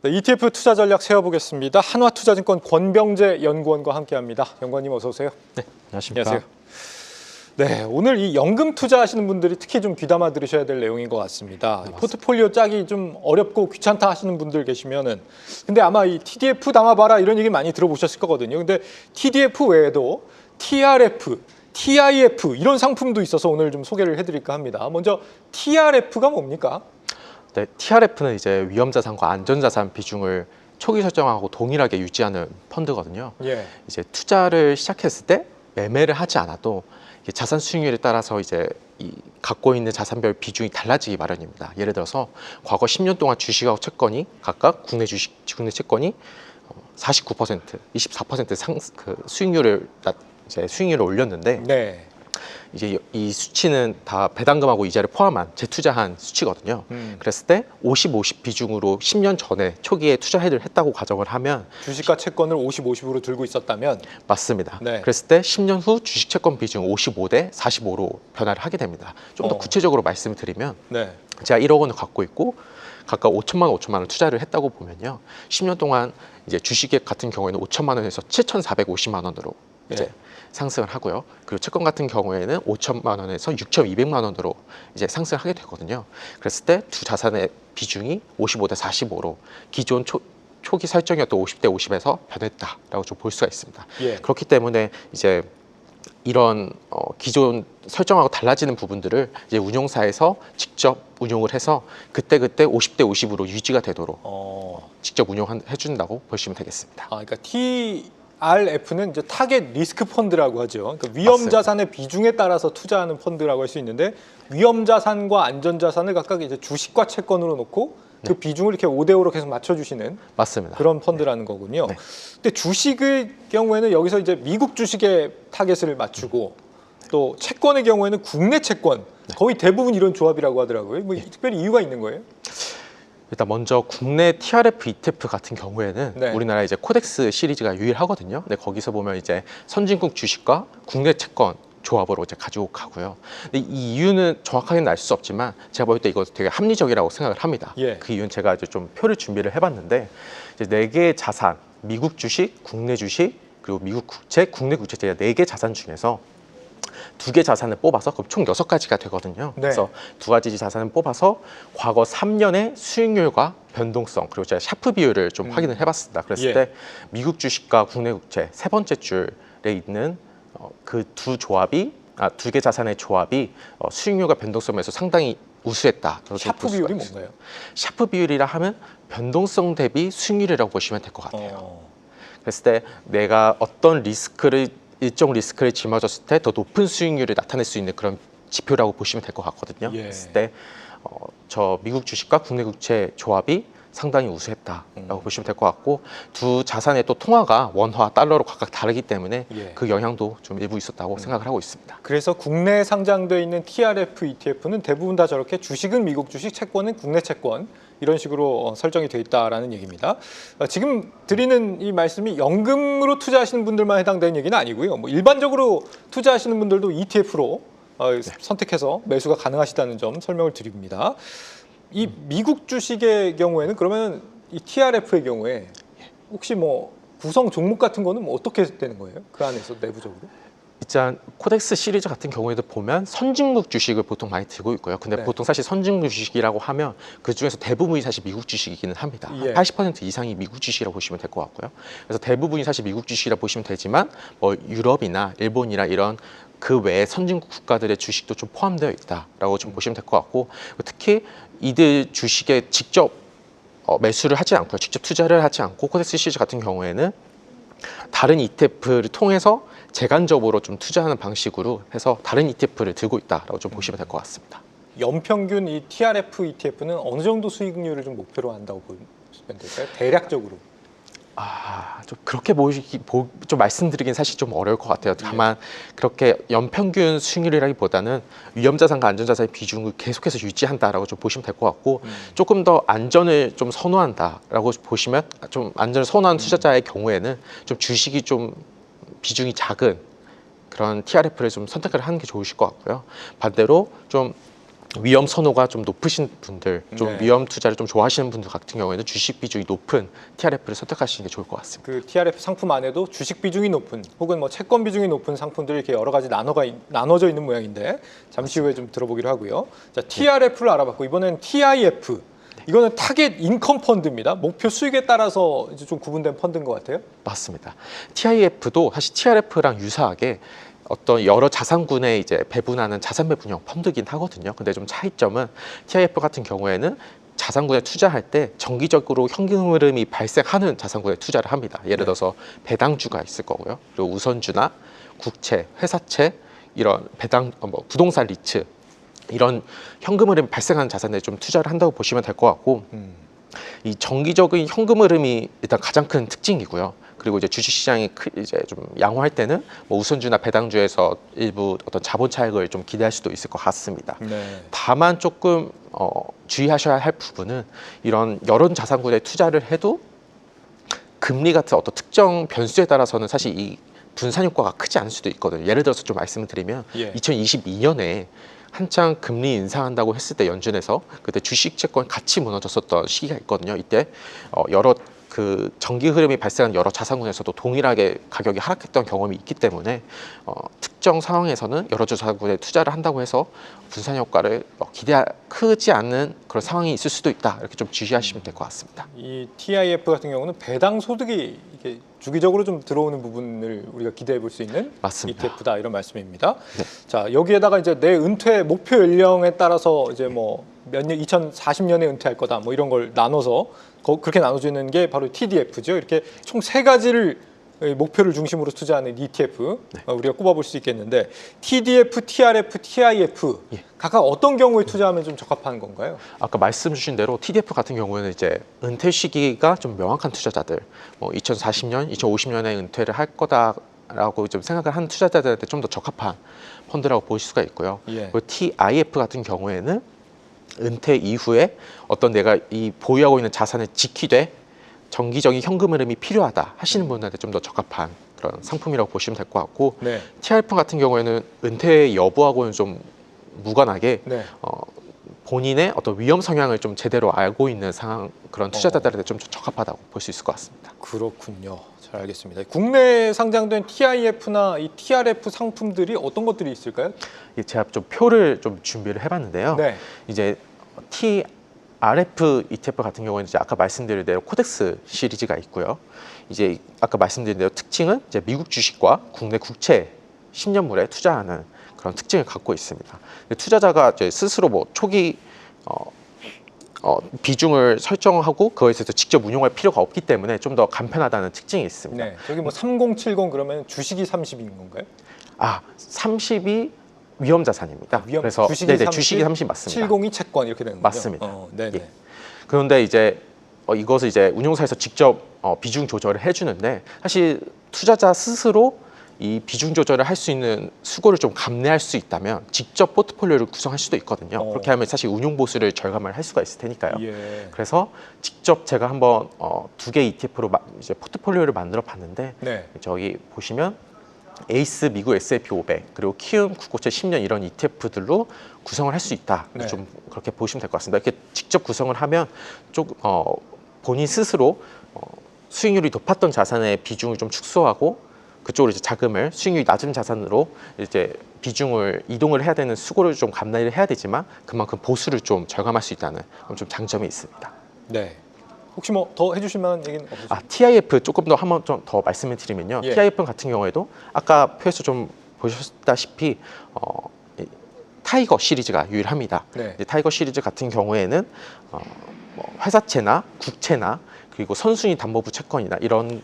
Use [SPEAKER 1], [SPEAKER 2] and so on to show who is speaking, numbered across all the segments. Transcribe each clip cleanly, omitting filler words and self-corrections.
[SPEAKER 1] 네, ETF 투자 전략 세워보겠습니다. 한화투자증권 권병재 연구원과 함께합니다. 연구원님 어서 오세요.
[SPEAKER 2] 네, 안녕하십니까.
[SPEAKER 1] 안녕하세요. 네, 오늘 이 연금 투자하시는 분들이 특히 좀 귀담아 들으셔야 될 내용인 것 같습니다. 포트폴리오 짜기 좀 어렵고 귀찮다 하시는 분들 계시면은, 근데 아마 이 TDF 담아봐라 이런 얘기 많이 들어보셨을 거거든요. 근데 TDF 외에도 TRF, TIF 이런 상품도 있어서 오늘 좀 소개를 해드릴까 합니다. 먼저 TRF가 뭡니까?
[SPEAKER 2] 네, TRF는 이제 위험자산과 안전자산 비중을 초기 설정하고 동일하게 유지하는 펀드거든요.
[SPEAKER 1] 예.
[SPEAKER 2] 이제 투자를 시작했을 때 매매를 하지 않아도 이게 자산 수익률에 따라서 이제 갖고 있는 자산별 비중이 달라지기 마련입니다. 예를 들어서 과거 10년 동안 주식하고 채권이 각각 국내 주식, 국내 채권이 49%, 24% 수익률을 올렸는데
[SPEAKER 1] 네.
[SPEAKER 2] 이제 이 수치는 다 배당금하고 이자를 포함한 재투자한 수치거든요. 그랬을 때 50-50 비중으로 10년 전에 초기에 투자를 했다고 가정을 하면
[SPEAKER 1] 주식과 채권을 50-50으로 들고 있었다면
[SPEAKER 2] 맞습니다.
[SPEAKER 1] 네.
[SPEAKER 2] 그랬을 때 10년 후 주식 채권 비중 55대 45로 변화를 하게 됩니다. 좀 더 구체적으로 말씀을 드리면
[SPEAKER 1] 네.
[SPEAKER 2] 제가 1억 원을 갖고 있고 각각 5천만 원 투자를 했다고 보면요. 10년 동안 이제 주식에 같은 경우에는 5천만 원에서 7,450만 원으로 이제 상승을 하고요. 그리고 채권 같은 경우에는 5천만 원에서 6,200만 원으로 이제 상승을 하게 되거든요. 그랬을 때 두 자산의 비중이 55대 45로 기존 초기 설정이었던 50대 50에서 변했다라고 좀 볼 수가 있습니다.
[SPEAKER 1] 예.
[SPEAKER 2] 그렇기 때문에 이제 이런 기존 설정하고 달라지는 부분들을 이제 운용사에서 직접 운용을 해서 그때그때 50대 50으로 유지가 되도록 직접 운용해 준다고 보시면 되겠습니다.
[SPEAKER 1] 그러니까 TRF는 이제 타겟 리스크 펀드라고 하죠. 그러니까 위험 자산의 비중에 따라서 투자하는 펀드라고 할 수 있는데 위험 자산과 안전 자산을 각각 이제 주식과 채권으로 놓고 그 비중을 이렇게 5대5로 계속 맞춰주시는
[SPEAKER 2] 맞습니다.
[SPEAKER 1] 그런 펀드라는 거군요.
[SPEAKER 2] 네.
[SPEAKER 1] 근데 주식의 경우에는 여기서 이제 미국 주식에 타겟을 맞추고 또 채권의 경우에는 국내 채권 거의 대부분 이런 조합이라고 하더라고요. 뭐 특별히 이유가 있는 거예요?
[SPEAKER 2] 일단 먼저 국내 TRF ETF 같은 경우에는 우리나라 이제 코덱스 시리즈가 유일하거든요. 근데 거기서 보면 이제 선진국 주식과 국내 채권 조합으로 이제 가지고 가고요. 근데 이 이유는 정확하게는 알 수 없지만 제가 볼 때 이거 되게 합리적이라고 생각을 합니다. 그 이유는 제가 이제 좀 표를 준비를 해봤는데 이제 4개의 자산, 미국 주식, 국내 주식, 그리고 미국 국채, 국내 국채 제가 4개 자산 중에서 2개 자산을 뽑아서 그럼 총 6가지가 되거든요. 그래서 2가지 자산을 뽑아서 과거 3년의 수익률과 변동성 그리고 제가 샤프 비율을 좀 확인을 해봤습니다. 그랬을 때 미국 주식과 국내 국채 세 번째 줄에 있는 그 두 조합이 2개 자산의 조합이 수익률과 변동성에서 상당히 우수했다.
[SPEAKER 1] 샤프 비율이 뭔가요?
[SPEAKER 2] 샤프 비율이라 하면 변동성 대비 수익률이라고 보시면 될 것 같아요. 그랬을 때 내가 어떤 일정 리스크를 짊어졌을 때 더 높은 수익률을 나타낼 수 있는 그런 지표라고 보시면 될 것 같거든요. 그랬을 때 저 미국 주식과 국내 국채 조합이 상당히 우수했다라고 보시면 될 것 같고 두 자산의 또 통화가 원화, 달러로 각각 다르기 때문에 그 영향도 좀 일부 있었다고 생각을 하고 있습니다.
[SPEAKER 1] 그래서 국내에 상장되어 있는 TRF ETF는 대부분 다 저렇게 주식은 미국 주식, 채권은 국내 채권 이런 식으로 설정이 되어 있다라는 얘기입니다. 지금 드리는 이 말씀이 연금으로 투자하시는 분들만 해당되는 얘기는 아니고요. 뭐 일반적으로 투자하시는 분들도 ETF로 선택해서 매수가 가능하시다는 점 설명을 드립니다. 이 미국 주식의 경우에는 그러면 이 TRF의 경우에 혹시 뭐 구성 종목 같은 거는 뭐 어떻게 되는 거예요? 그 안에서 내부적으로?
[SPEAKER 2] 일단 코덱스 시리즈 같은 경우에도 보면 선진국 주식을 보통 많이 들고 있고요. 근데 보통 사실 선진국 주식이라고 하면 그 중에서 대부분이 사실 미국 주식이기는 합니다. 80% 이상이 미국 주식이라고 보시면 될 것 같고요. 그래서 대부분이 사실 미국 주식이라고 보시면 되지만 뭐 유럽이나 일본이나 이런 그 외에 선진국 국가들의 주식도 좀 포함되어 있다라고 좀 보시면 될 것 같고 특히 이들 주식에 직접 매수를 하지 않고요. 직접 투자를 하지 않고 코덱스 시리즈 같은 경우에는 다른 ETF를 통해서 재간접으로 좀 투자하는 방식으로 해서 다른 ETF를 들고 있다라고 좀 보시면 될 것 같습니다.
[SPEAKER 1] 연평균 이 TRF ETF는 어느 정도 수익률을 좀 목표로 한다고 보시면 될까요? 대략적으로.
[SPEAKER 2] 좀 그렇게 좀 말씀드리긴 사실 좀 어려울 것 같아요. 다만 그렇게 연평균 수익률이라기보다는 위험자산과 안전자산의 비중을 계속해서 유지한다라고 좀 보시면 될 것 같고 조금 더 안전을 좀 선호한다라고 보시면 좀 안전을 선호하는 투자자의 경우에는 좀 주식이 좀 비중이 작은 그런 TRF를 좀 선택을 하는 게 좋으실 것 같고요. 반대로 좀 위험 선호가 좀 높으신 분들, 좀
[SPEAKER 1] 네.
[SPEAKER 2] 위험 투자를 좀 좋아하시는 분들 같은 경우에는 주식 비중이 높은 TRF를 선택하시는 게 좋을 것 같습니다.
[SPEAKER 1] 그 TRF 상품 안에도 주식 비중이 높은 혹은 뭐 채권 비중이 높은 상품들이 이렇게 여러 가지 나눠져 있는 모양인데 잠시 후에 좀 들어보기로 하고요. 자, TRF를 알아봤고 이번엔 TIF. 이거는 타겟 인컴 펀드입니다. 목표 수익에 따라서 이제 좀 구분된 펀드인 것 같아요.
[SPEAKER 2] 맞습니다. TIF도 사실 TRF랑 유사하게 어떤 여러 자산군에 이제 배분하는 자산 배분형 펀드긴 하거든요. 근데 좀 차이점은 TIF 같은 경우에는 자산군에 투자할 때 정기적으로 현금 흐름이 발생하는 자산군에 투자를 합니다. 예를 들어서 배당주가 있을 거고요. 그리고 우선주나 국채, 회사채 이런 부동산 리츠 이런 현금 흐름이 발생하는 자산에 좀 투자를 한다고 보시면 될 것 같고 이 정기적인 현금 흐름이 일단 가장 큰 특징이고요. 그리고 이제 주식시장이 이제 좀 양호할 때는 뭐 우선주나 배당주에서 일부 어떤 자본 차익을 좀 기대할 수도 있을 것 같습니다.
[SPEAKER 1] 네.
[SPEAKER 2] 다만 조금 주의하셔야 할 부분은 이런 여러 자산군에 투자를 해도 금리 같은 어떤 특정 변수에 따라서는 사실 이 분산 효과가 크지 않을 수도 있거든요. 예를 들어서 좀 말씀을 드리면 2022년에 한창 금리 인상한다고 했을 때 연준에서 그때 주식 채권 같이 무너졌었던 시기가 있거든요. 이때 여러 그 정기 흐름이 발생한 여러 자산군에서도 동일하게 가격이 하락했던 경험이 있기 때문에 특정 상황에서는 여러 자산군에 투자를 한다고 해서 분산 효과를 크지 않는 그런 상황이 있을 수도 있다. 이렇게 좀 주의하시면 될 것 같습니다.
[SPEAKER 1] 이 TIF 같은 경우는 배당 소득이 이게 주기적으로 좀 들어오는 부분을 우리가 기대해 볼 수 있는
[SPEAKER 2] 맞습니다.
[SPEAKER 1] ETF다 이런 말씀입니다.
[SPEAKER 2] 네.
[SPEAKER 1] 자, 여기에다가 이제 내 은퇴 목표 연령에 따라서 이제 뭐 몇 년 2040년에 은퇴할 거다 뭐 이런 걸 나눠서 그렇게 나눠지는 게 바로 TDF죠. 이렇게 총 세 가지를 목표를 중심으로 투자하는 ETF 우리가 꼽아볼 수 있겠는데 TDF, TRF, TIF 각각 어떤 경우에 투자하면 좀 적합한 건가요?
[SPEAKER 2] 아까 말씀 주신 대로 TDF 같은 경우에는 이제 은퇴 시기가 좀 명확한 투자자들, 뭐 2040년, 2050년에 은퇴를 할 거다라고 좀 생각을 하는 투자자들한테 좀 더 적합한 펀드라고 보실 수가 있고요. 그리고 TIF 같은 경우에는 은퇴 이후에 어떤 내가 이 보유하고 있는 자산을 지키되 정기적인 현금 흐름이 필요하다 하시는 분들한테 좀 더 적합한 그런 상품이라고 보시면 될 것 같고 TRF 같은 경우에는 은퇴 여부하고는 좀 무관하게 본인의 어떤 위험 성향을 좀 제대로 알고 있는 상황 그런 투자자들한테 좀 적합하다고 볼 수 있을 것 같습니다.
[SPEAKER 1] 그렇군요. 잘 알겠습니다. 국내에 상장된 TIF나 이 TRF 상품들이 어떤 것들이 있을까요?
[SPEAKER 2] 제가 좀 표를 좀 준비를 해봤는데요. 이제 TRF ETF 같은 경우는 이제 아까 말씀드린 대로 코덱스 시리즈가 있고요. 이제 아까 말씀드린 대로 특징은 이제 미국 주식과 국내 국채 10년물에 투자하는 그런 특징을 갖고 있습니다. 투자자가 이제 스스로 뭐 초기 비중을 설정하고 그거에서 직접 운용할 필요가 없기 때문에 좀 더 간편하다는 특징이 있습니다.
[SPEAKER 1] 저기 뭐 3070 그러면 주식이 30인 건가요?
[SPEAKER 2] 30이 위험 자산입니다. 그래서 주식이 30 맞습니다.
[SPEAKER 1] 70이 채권 이렇게 되는 거죠?
[SPEAKER 2] 맞습니다. 그런데 이제 이것을 이제 운용사에서 직접 비중 조절을 해주는데 사실 투자자 스스로 이 비중 조절을 할 수 있는 수고를 좀 감내할 수 있다면 직접 포트폴리오를 구성할 수도 있거든요. 그렇게 하면 사실 운용 보수를 절감을 할 수가 있을 테니까요. 그래서 직접 제가 한번 2개 ETF로 이제 포트폴리오를 만들어 봤는데 저기 보시면 에이스 미국 S&P 500 그리고 키움 국고채 10년 이런 ETF들로 구성을 할 수 있다. 좀 그렇게 보시면 될 것 같습니다. 이렇게 직접 구성을 하면 본인 스스로 수익률이 높았던 자산의 비중을 좀 축소하고 그쪽으로 이제 자금을 수익률이 낮은 자산으로 이제 비중을 이동을 해야 되는 수고를 좀 감내를 해야 되지만 그만큼 보수를 좀 절감할 수 있다는 좀 장점이 있습니다.
[SPEAKER 1] 혹시 뭐 더 해주실 만한 얘기는 없으세요?
[SPEAKER 2] TIF 조금 더 한번 좀 더 말씀을 드리면요. TIF 같은 경우에도 아까 표에서 좀 보셨다시피 타이거 시리즈가 유일합니다. 타이거 시리즈 같은 경우에는 뭐 회사채나 국채나 그리고 선순위 담보부 채권이나 이런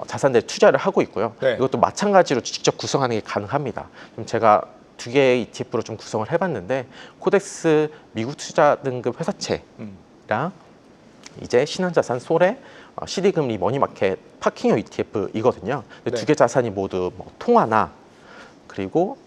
[SPEAKER 2] 자산들에 투자를 하고 있고요. 이것도 마찬가지로 직접 구성하는 게 가능합니다. 좀 제가 2개의 ETF로 좀 구성을 해봤는데 코덱스 미국 투자 등급 회사채랑 이제 신한자산 솔의 CD 금리 머니마켓 파킹형 ETF이거든요. 근데 2개 자산이 모두 뭐 통화나 그리고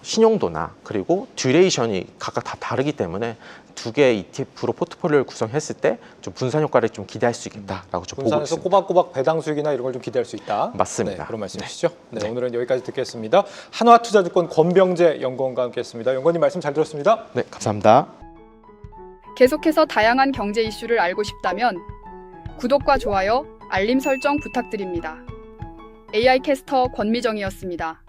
[SPEAKER 2] 신용도나 그리고 듀레이션이 각각 다 다르기 때문에 2개의 ETF로 포트폴리오를 구성했을 때 좀 분산 효과를 좀 기대할 수 있겠다라고 좀 보고 있습니다.
[SPEAKER 1] 꼬박꼬박 배당 수익이나 이런 걸 좀 기대할 수 있다.
[SPEAKER 2] 맞습니다.
[SPEAKER 1] 그런 말씀이시죠? 오늘은 여기까지 듣겠습니다. 한화투자증권 권병재 연구원과 함께했습니다. 연구원님 말씀 잘 들었습니다.
[SPEAKER 2] 네, 감사합니다.
[SPEAKER 3] 계속해서 다양한 경제 이슈를 알고 싶다면 구독과 좋아요, 알림 설정 부탁드립니다. AI 캐스터 권미정이었습니다.